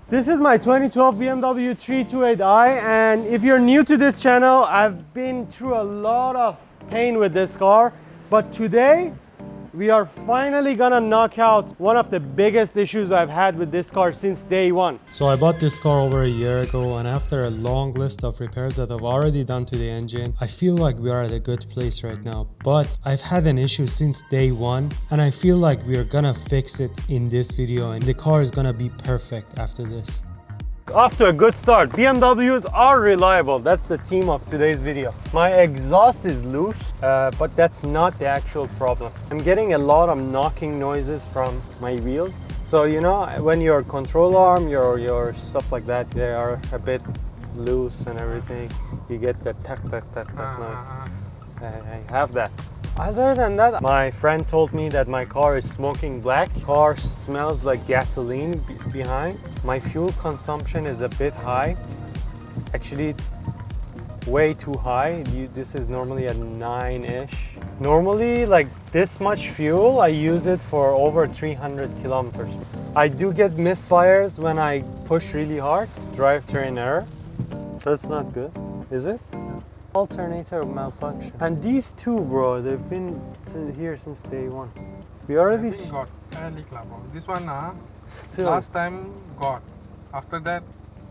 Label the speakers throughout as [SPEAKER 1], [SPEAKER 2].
[SPEAKER 1] This is my 2012 BMW 328i, and if you're new to this channel, I've been through a lot of pain with this car, but today we are finally gonna knock out one of the biggest issues I've had with this car since day one. So I bought this car over a year ago, and after a long list of repairs that I've already done to the engine, I feel like we are at a good place right now. But I've had an issue since day one, and I feel like we are gonna fix it in this video, and the car is gonna be perfect after this. Off to a good start. BMWs are reliable. That's the theme of today's video. My exhaust is loose, but that's not the actual problem. I'm getting a lot of knocking noises from my wheels. So you know, when your control arm, your stuff like that, they are a bit loose and everything, you get that tack noise. I have that. Other than that, my friend told me that my car is smoking black. Car smells like gasoline behind. My fuel consumption is a bit high. Actually, way too high. This is normally a 9-ish. Normally, like this much fuel, I use it for over 300 kilometers. I do get misfires when I push really hard. Drivetrain error. That's not good, is it? Alternator malfunction. And these two, bro, they've been here since day one. We already
[SPEAKER 2] got early club. This one
[SPEAKER 1] still
[SPEAKER 2] last time got. After that,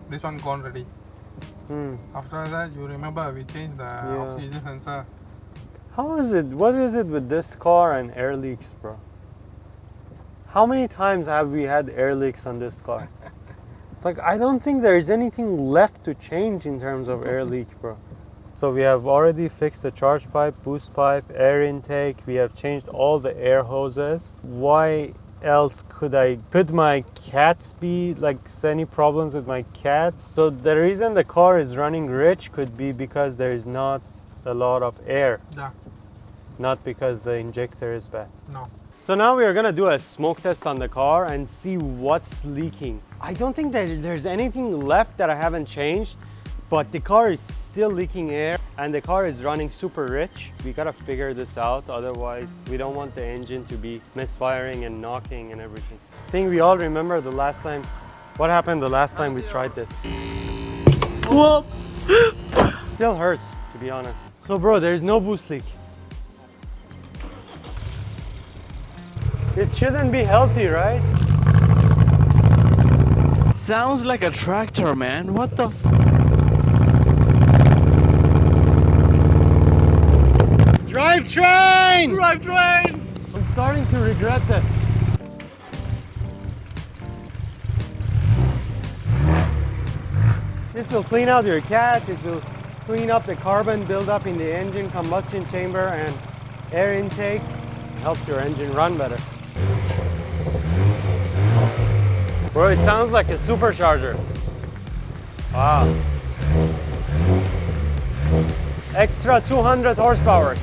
[SPEAKER 2] this one gone ready. After that, you remember we changed the oxygen sensor.
[SPEAKER 1] How is it? What is it with this car and air leaks, bro? How many times have we had air leaks on this car? Like, I don't think there's anything left to change in terms of air leak, bro. So we have already fixed the charge pipe, boost pipe, air intake. We have changed all the air hoses. Why else could my cats be like any problems with my cats? So the reason the car is running rich could be because there is not a lot of air.
[SPEAKER 2] Yeah.
[SPEAKER 1] Not because the injector is bad.
[SPEAKER 2] No.
[SPEAKER 1] So now we are gonna do a smoke test on the car and see what's leaking. I don't think that there's anything left that I haven't changed, but the car is still leaking air and the car is running super rich. We gotta figure this out, otherwise we don't want the engine to be misfiring and knocking and everything. I think we all remember the last time, what happened the last time we tried this. Whoa! Still hurts, to be honest. So bro, there's no boost leak. It shouldn't be healthy, right?
[SPEAKER 3] Sounds like a tractor, man. What the
[SPEAKER 1] Drivetrain!
[SPEAKER 3] Drivetrain!
[SPEAKER 1] I'm starting to regret this. This will clean out your cat, it will clean up the carbon buildup in the engine combustion chamber and air intake. It helps your engine run better. Bro, it sounds like a supercharger. Wow. Extra 200 horsepower.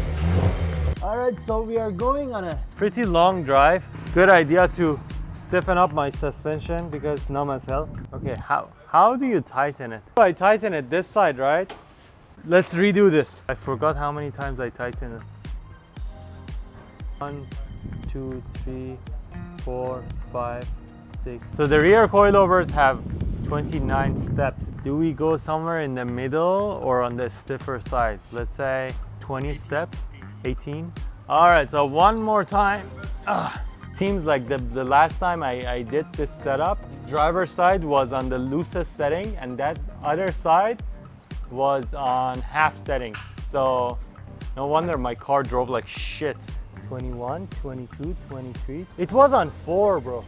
[SPEAKER 1] Alright, so we are going on a pretty long drive. Good idea to stiffen up my suspension because it's numb as hell. Okay, how do you tighten it? I tighten it this side, right? Let's redo this. I forgot how many times I tightened it. 1, 2, 3, 4, 5, 6. So the rear coilovers have 29 steps. Do we go somewhere in the middle or on the stiffer side? Let's say 20 steps, 18. All right, so one more time. Seems like the last time I did this setup, driver's side was on the loosest setting and that other side was on half setting. So no wonder my car drove like shit. 21, 22, 23. It was on 4, bro.